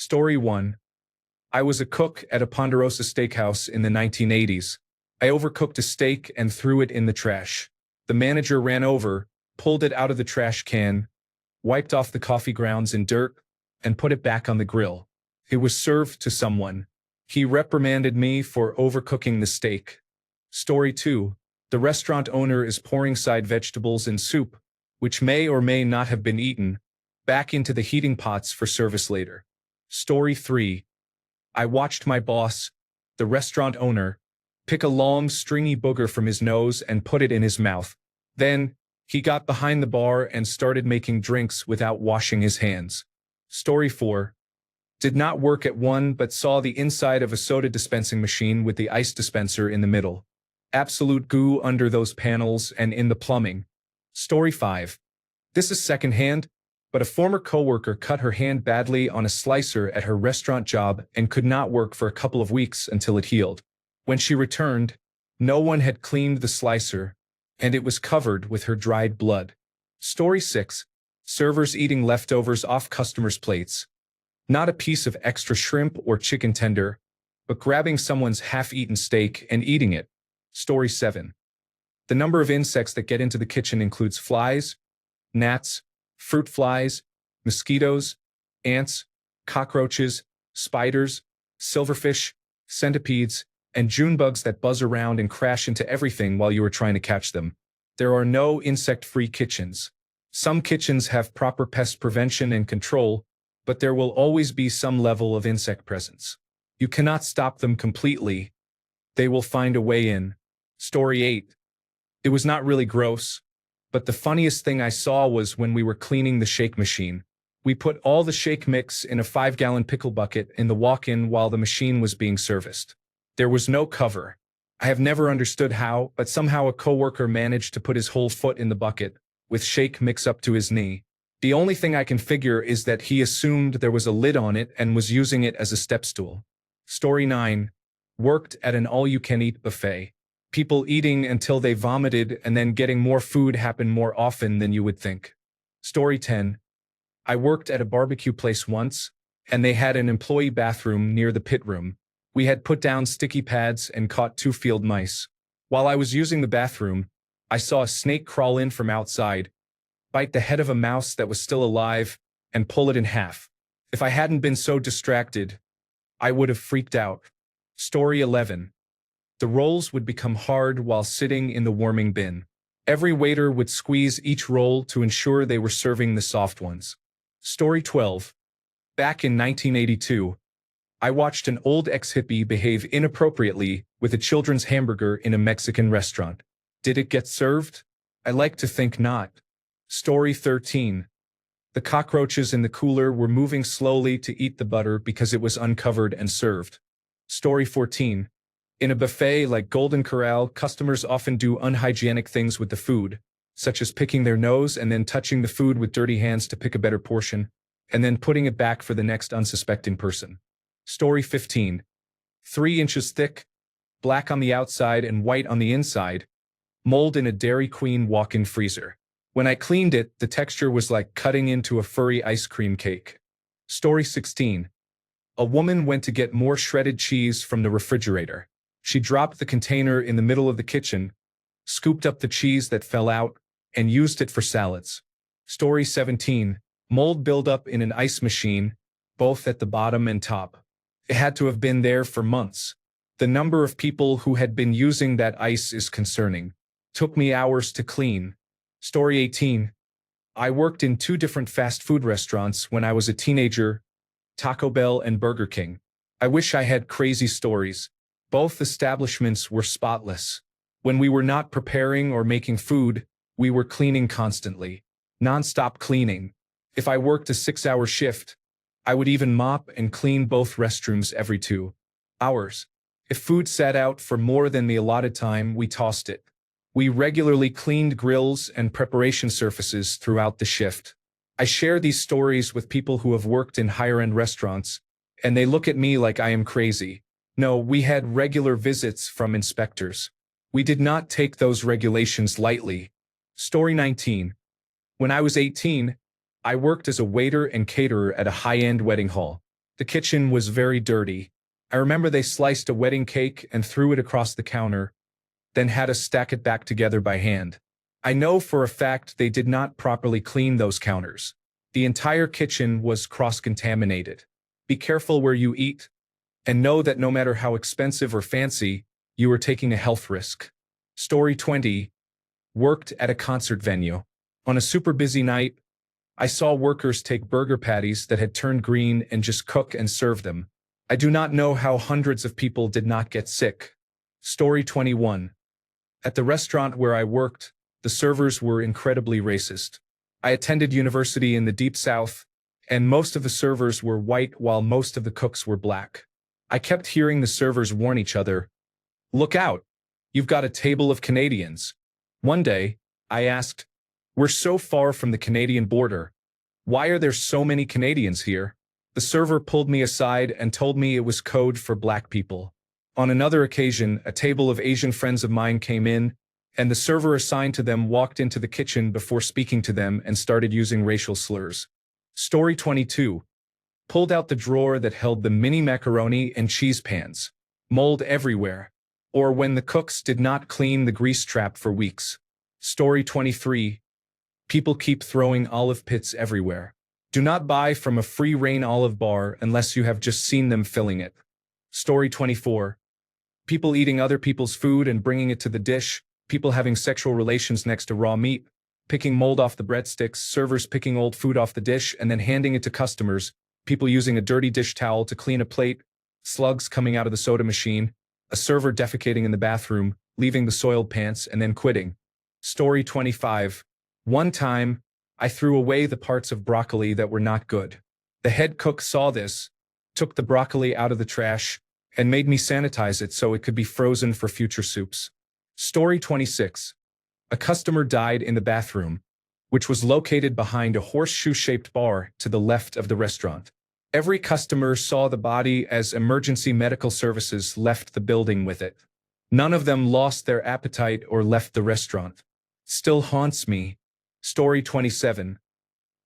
Story 1. I was a cook at a Ponderosa steakhouse in the 1980s. I overcooked a steak and threw it in the trash. The manager ran over, pulled it out of the trash can, wiped off the coffee grounds and dirt, and put it back on the grill. It was served to someone. He reprimanded me for overcooking the steak. Story 2. The restaurant owner is pouring side vegetables and soup, which may or may not have been eaten, back into the heating pots for service later. Story 3. I watched my boss, the restaurant owner, pick a long, stringy booger from his nose and put it in his mouth. Then, he got behind the bar and started making drinks without washing his hands. Story 4. Did not work at one but saw the inside of a soda dispensing machine with the ice dispenser in the middle. Absolute goo under those panels and in the plumbing. Story 5. This is secondhand, but a former coworker cut her hand badly on a slicer at her restaurant job and could not work for a couple of weeks until it healed. When she returned, no one had cleaned the slicer, and it was covered with her dried blood. Story 6. Servers eating leftovers off customers' plates. Not a piece of extra shrimp or chicken tender, but grabbing someone's half-eaten steak and eating it. Story 7. The number of insects that get into the kitchen includes flies, gnats, fruit flies, mosquitoes, ants, cockroaches, spiders, silverfish, centipedes, and June bugs that buzz around and crash into everything while you are trying to catch them. There are no insect-free kitchens. Some kitchens have proper pest prevention and control, but there will always be some level of insect presence. You cannot stop them completely. They will find a way in. Story 8. It was not really gross, but the funniest thing I saw was when we were cleaning the shake machine. We put all the shake mix in a 5-gallon pickle bucket in the walk-in while the machine was being serviced. There was no cover. I have never understood how, but somehow a coworker managed to put his whole foot in the bucket, with shake mix up to his knee. The only thing I can figure is that he assumed there was a lid on it and was using it as a step stool. Story 9. Worked at an all-you-can-eat buffet. People eating until they vomited and then getting more food happened more often than you would think. Story 10. I worked at a barbecue place once, and they had an employee bathroom near the pit room. We had put down sticky pads and caught 2 field mice. While I was using the bathroom, I saw a snake crawl in from outside, bite the head of a mouse that was still alive, and pull it in half. If I hadn't been so distracted, I would have freaked out. Story 11. The rolls would become hard while sitting in the warming bin. Every waiter would squeeze each roll to ensure they were serving the soft ones. Story 12. Back in 1982, I watched an old ex-hippie behave inappropriately with a children's hamburger in a Mexican restaurant. Did it get served? I like to think not. Story 13. The cockroaches in the cooler were moving slowly to eat the butter because it was uncovered and served. Story 14. In a buffet like Golden Corral, customers often do unhygienic things with the food, such as picking their nose and then touching the food with dirty hands to pick a better portion, and then putting it back for the next unsuspecting person. Story 15. 3 inches thick, black on the outside and white on the inside, mold in a Dairy Queen walk-in freezer. When I cleaned it, the texture was like cutting into a furry ice cream cake. Story 16. A woman went to get more shredded cheese from the refrigerator. She dropped the container in the middle of the kitchen, scooped up the cheese that fell out, and used it for salads. Story 17. Mold buildup in an ice machine, both at the bottom and top. It had to have been there for months. The number of people who had been using that ice is concerning. Took me hours to clean. Story 18. I worked in 2 different fast food restaurants when I was a teenager, Taco Bell and Burger King. I wish I had crazy stories. Both establishments were spotless. When we were not preparing or making food, we were cleaning constantly. Non-stop cleaning. If I worked a 6-hour shift, I would even mop and clean both restrooms every 2 hours. If food sat out for more than the allotted time, we tossed it. We regularly cleaned grills and preparation surfaces throughout the shift. I share these stories with people who have worked in higher-end restaurants, and they look at me like I am crazy. No, we had regular visits from inspectors. We did not take those regulations lightly. Story 19. When I was 18, I worked as a waiter and caterer at a high-end wedding hall. The kitchen was very dirty. I remember they sliced a wedding cake and threw it across the counter, then had us stack it back together by hand. I know for a fact they did not properly clean those counters. The entire kitchen was cross-contaminated. Be careful where you eat, and know that no matter how expensive or fancy, you are taking a health risk. Story 20. Worked at a concert venue. On a super busy night, I saw workers take burger patties that had turned green and just cook and serve them. I do not know how hundreds of people did not get sick. Story 21. At the restaurant where I worked, the servers were incredibly racist. I attended university in the Deep South, and most of the servers were white while most of the cooks were black. I kept hearing the servers warn each other, "Look out, you've got a table of Canadians." One day, I asked, "We're so far from the Canadian border. Why are there so many Canadians here?" The server pulled me aside and told me it was code for black people. On another occasion, a table of Asian friends of mine came in, and the server assigned to them walked into the kitchen before speaking to them and started using racial slurs. Story 22. Pulled out the drawer that held the mini macaroni and cheese pans. Mold everywhere. Or when the cooks did not clean the grease trap for weeks. Story 23. People keep throwing olive pits everywhere. Do not buy from a free reign olive bar unless you have just seen them filling it. Story 24. People eating other people's food and bringing it to the dish, people having sexual relations next to raw meat, picking mold off the breadsticks, servers picking old food off the dish and then handing it to customers, people using a dirty dish towel to clean a plate, slugs coming out of the soda machine, a server defecating in the bathroom, leaving the soiled pants and then quitting. Story 25. One time, I threw away the parts of broccoli that were not good. The head cook saw this, took the broccoli out of the trash, and made me sanitize it so it could be frozen for future soups. Story 26. A customer died in the bathroom, which was located behind a horseshoe-shaped bar to the left of the restaurant. Every customer saw the body as emergency medical services left the building with it. None of them lost their appetite or left the restaurant. Still haunts me. Story 27.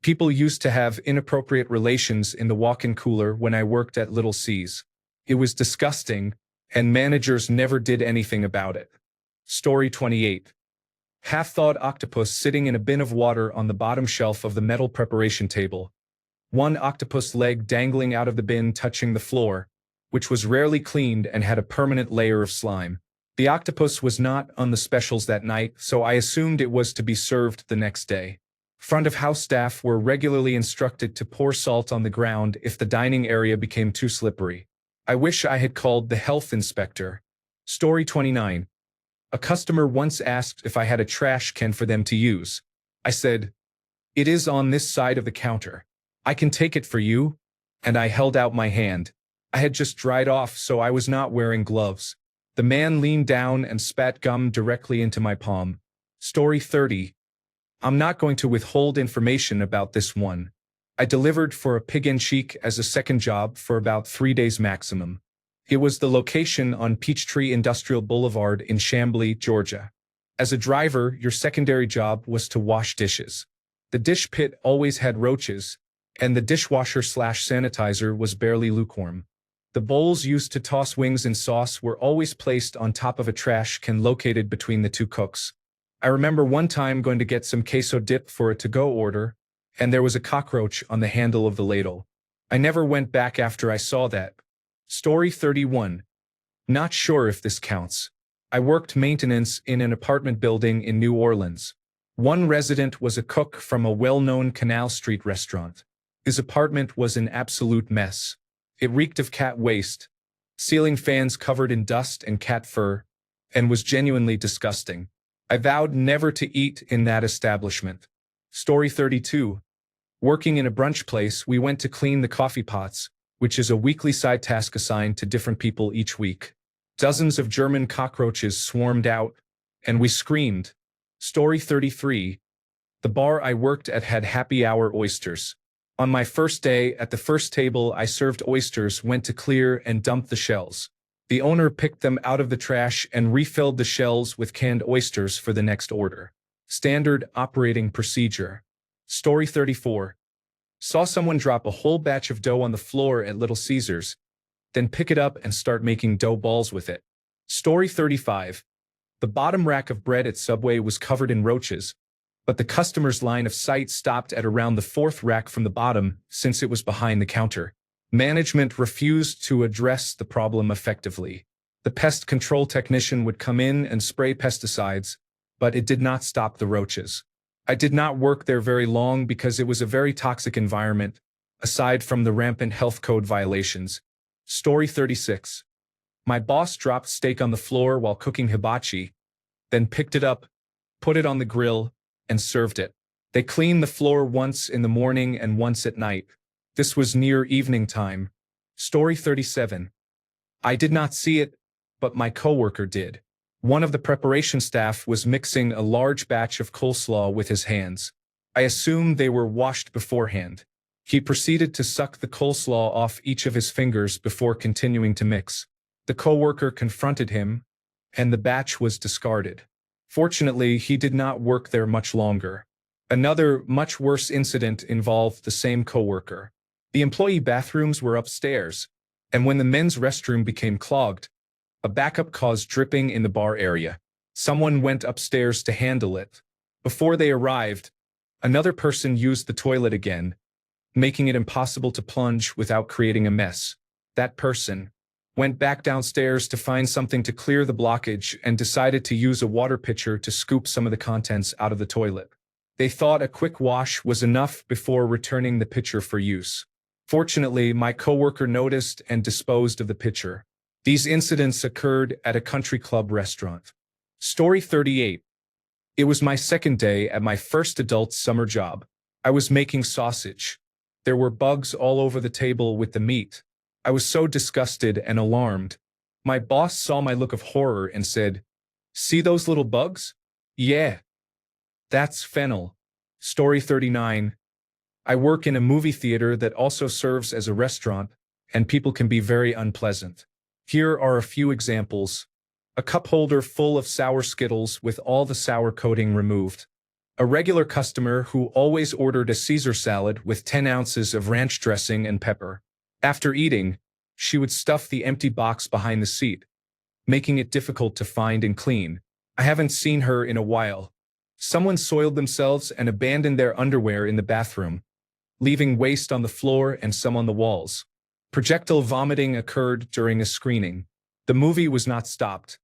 People used to have inappropriate relations in the walk-in cooler when I worked at Little C's. It was disgusting, and managers never did anything about it. Story 28. Half-thawed octopus sitting in a bin of water on the bottom shelf of the metal preparation table. One octopus leg dangling out of the bin touching the floor, which was rarely cleaned and had a permanent layer of slime. The octopus was not on the specials that night, so I assumed it was to be served the next day. Front-of-house staff were regularly instructed to pour salt on the ground if the dining area became too slippery. I wish I had called the health inspector. Story 29. A customer once asked if I had a trash can for them to use. I said, "It is on this side of the counter. I can take it for you," and I held out my hand. I had just dried off, so I was not wearing gloves. The man leaned down and spat gum directly into my palm. Story 30. I'm not going to withhold information about this one. I delivered for a Pig and Cheek as a second job for about 3 days maximum. It was the location on Peachtree Industrial Boulevard in Chamblee, Georgia. As a driver, your secondary job was to wash dishes. The dish pit always had roaches, and the dishwasher/sanitizer was barely lukewarm. The bowls used to toss wings and sauce were always placed on top of a trash can located between the two cooks. I remember one time going to get some queso dip for a to-go order, and there was a cockroach on the handle of the ladle. I never went back after I saw that. Story 31. Not sure if this counts. I worked maintenance in an apartment building in New Orleans. One resident was a cook from a well-known Canal Street restaurant. His apartment was an absolute mess. It reeked of cat waste, ceiling fans covered in dust and cat fur, and was genuinely disgusting. I vowed never to eat in that establishment. Story 32. Working in a brunch place, we went to clean the coffee pots, which is a weekly side task assigned to different people each week. Dozens of German cockroaches swarmed out, and we screamed. Story 33. The bar I worked at had happy hour oysters. On my first day, at the first table I served oysters, went to clear and dump the shells. The owner picked them out of the trash and refilled the shells with canned oysters for the next order. Standard operating procedure. Story 34. Saw someone drop a whole batch of dough on the floor at Little Caesars, then pick it up and start making dough balls with it. Story 35. The bottom rack of bread at Subway was covered in roaches, but the customer's line of sight stopped at around the fourth rack from the bottom since it was behind the counter. Management refused to address the problem effectively. The pest control technician would come in and spray pesticides, but it did not stop the roaches. I did not work there very long because it was a very toxic environment, aside from the rampant health code violations. Story 36. My boss dropped steak on the floor while cooking hibachi, then picked it up, put it on the grill, and served it. They cleaned the floor once in the morning and once at night. This was near evening time. Story 37. I did not see it, but my coworker did. One of the preparation staff was mixing a large batch of coleslaw with his hands. I assumed they were washed beforehand. He proceeded to suck the coleslaw off each of his fingers before continuing to mix. The coworker confronted him, and the batch was discarded. Fortunately, he did not work there much longer. Another, much worse incident involved the same coworker. The employee bathrooms were upstairs, and when the men's restroom became clogged, a backup caused dripping in the bar area. Someone went upstairs to handle it. Before they arrived, another person used the toilet again, making it impossible to plunge without creating a mess. That person went back downstairs to find something to clear the blockage and decided to use a water pitcher to scoop some of the contents out of the toilet. They thought a quick wash was enough before returning the pitcher for use. Fortunately, my coworker noticed and disposed of the pitcher. These incidents occurred at a country club restaurant. Story 38. It was my second day at my first adult summer job. I was making sausage. There were bugs all over the table with the meat. I was so disgusted and alarmed. My boss saw my look of horror and said, "See those little bugs? Yeah. That's fennel." Story 39. I work in a movie theater that also serves as a restaurant, and people can be very unpleasant. Here are a few examples. A cup holder full of sour Skittles with all the sour coating removed. A regular customer who always ordered a Caesar salad with 10 ounces of ranch dressing and pepper. After eating, she would stuff the empty box behind the seat, making it difficult to find and clean. I haven't seen her in a while. Someone soiled themselves and abandoned their underwear in the bathroom, leaving waste on the floor and some on the walls. Projectile vomiting occurred during a screening. The movie was not stopped.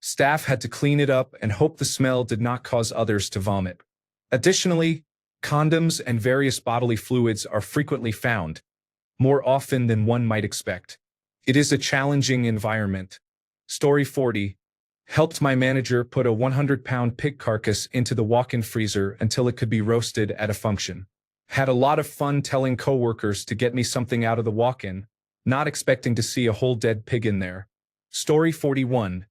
Staff had to clean it up and hope the smell did not cause others to vomit. Additionally, condoms and various bodily fluids are frequently found, more often than one might expect. It is a challenging environment. Story 40. Helped my manager put a 100-pound pig carcass into the walk-in freezer until it could be roasted at a function. Had a lot of fun telling coworkers to get me something out of the walk-in, not expecting to see a whole dead pig in there. Story 41.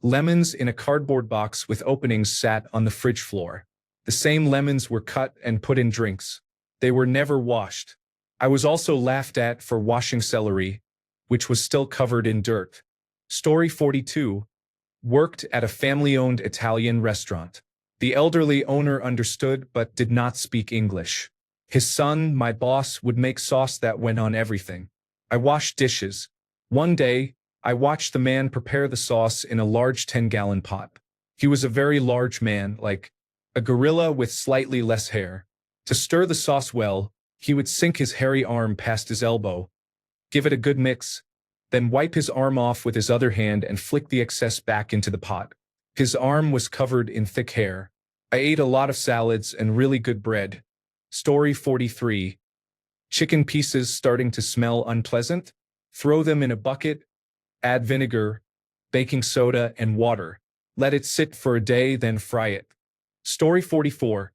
Lemons in a cardboard box with openings sat on the fridge floor. The same lemons were cut and put in drinks. They were never washed. I was also laughed at for washing celery, which was still covered in dirt. Story 42. Worked at a family-owned Italian restaurant. The elderly owner understood but did not speak English. His son, my boss, would make sauce that went on everything. I washed dishes. One day, I watched the man prepare the sauce in a large 10-gallon pot. He was a very large man, like a gorilla with slightly less hair. To stir the sauce well, he would sink his hairy arm past his elbow, give it a good mix, then wipe his arm off with his other hand and flick the excess back into the pot. His arm was covered in thick hair. I ate a lot of salads and really good bread. Story 43. Chicken pieces starting to smell unpleasant? Throw them in a bucket, add vinegar, baking soda, and water. Let it sit for a day, then fry it. Story 44.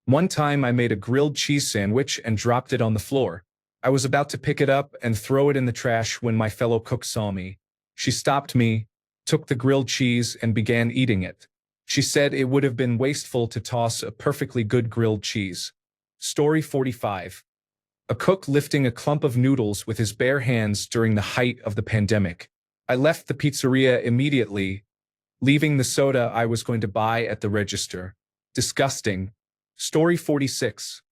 One time I made a grilled cheese sandwich and dropped it on the floor. I was about to pick it up and throw it in the trash when my fellow cook saw me. She stopped me, took the grilled cheese, and began eating it. She said it would have been wasteful to toss a perfectly good grilled cheese. Story 45. A cook lifting a clump of noodles with his bare hands during the height of the pandemic. I left the pizzeria immediately, leaving the soda I was going to buy at the register. Disgusting. Story 46.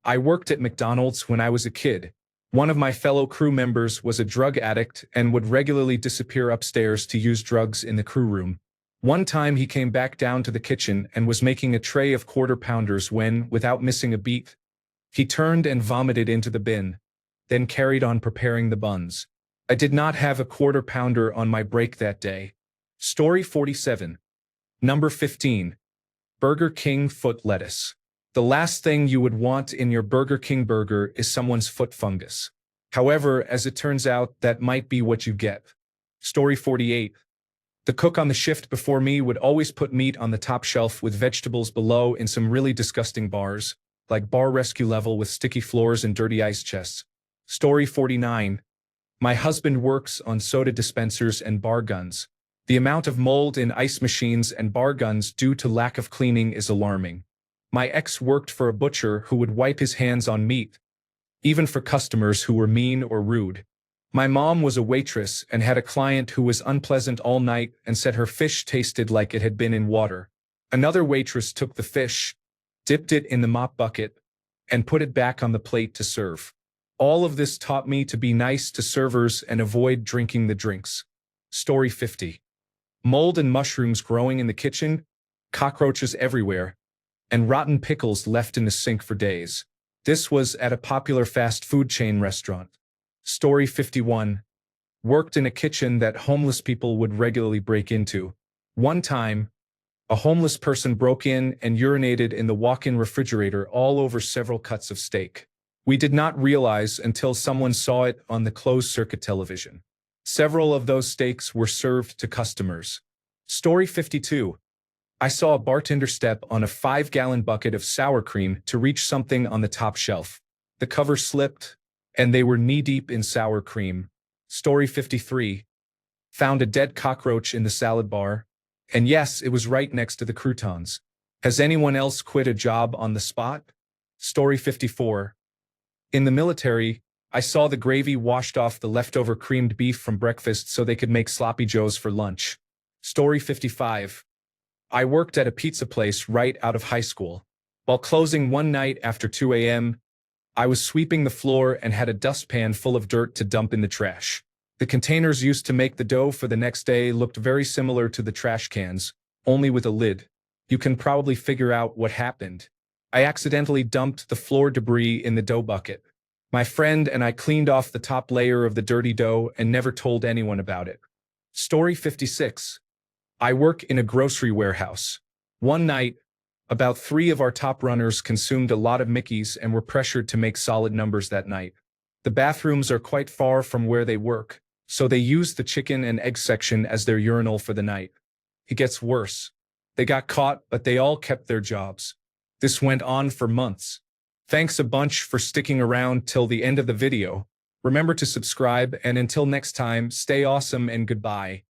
I worked at McDonald's when I was a kid. One of my fellow crew members was a drug addict and would regularly disappear upstairs to use drugs in the crew room. One time he came back down to the kitchen and was making a tray of quarter-pounders when, without missing a beat, he turned and vomited into the bin, then carried on preparing the buns. I did not have a quarter-pounder on my break that day. Story 47. Number 15. Burger King foot lettuce. The last thing you would want in your Burger King burger is someone's foot fungus. However, as it turns out, that might be what you get. Story 48. The cook on the shift before me would always put meat on the top shelf with vegetables below in some really disgusting bars, like bar rescue level with sticky floors and dirty ice chests. Story 49. My husband works on soda dispensers and bar guns. The amount of mold in ice machines and bar guns due to lack of cleaning is alarming. My ex worked for a butcher who would wipe his hands on meat, even for customers who were mean or rude. My mom was a waitress and had a client who was unpleasant all night and said her fish tasted like it had been in water. Another waitress took the fish, dipped it in the mop bucket, and put it back on the plate to serve. All of this taught me to be nice to servers and avoid drinking the drinks. Story 50. Mold and mushrooms growing in the kitchen, cockroaches everywhere, and rotten pickles left in the sink for days. This was at a popular fast food chain restaurant. Story 51. Worked in a kitchen that homeless people would regularly break into. One time, a homeless person broke in and urinated in the walk-in refrigerator all over several cuts of steak. We did not realize until someone saw it on the closed-circuit television. Several of those steaks were served to customers. Story 52. I saw a bartender step on a 5-gallon bucket of sour cream to reach something on the top shelf. The cover slipped, and they were knee-deep in sour cream. Story 53. Found a dead cockroach in the salad bar. And yes, it was right next to the croutons. Has anyone else quit a job on the spot? Story 54. In the military, I saw the gravy washed off the leftover creamed beef from breakfast so they could make sloppy joes for lunch. Story 55. I worked at a pizza place right out of high school. While closing one night after 2 a.m., I was sweeping the floor and had a dustpan full of dirt to dump in the trash. The containers used to make the dough for the next day looked very similar to the trash cans, only with a lid. You can probably figure out what happened. I accidentally dumped the floor debris in the dough bucket. My friend and I cleaned off the top layer of the dirty dough and never told anyone about it. Story 56. I work in a grocery warehouse. One night, about 3 of our top runners consumed a lot of Mickeys and were pressured to make solid numbers that night. The bathrooms are quite far from where they work, so they used the chicken and egg section as their urinal for the night. It gets worse. They got caught, but they all kept their jobs. This went on for months. Thanks a bunch for sticking around till the end of the video. Remember to subscribe, and until next time, stay awesome and goodbye.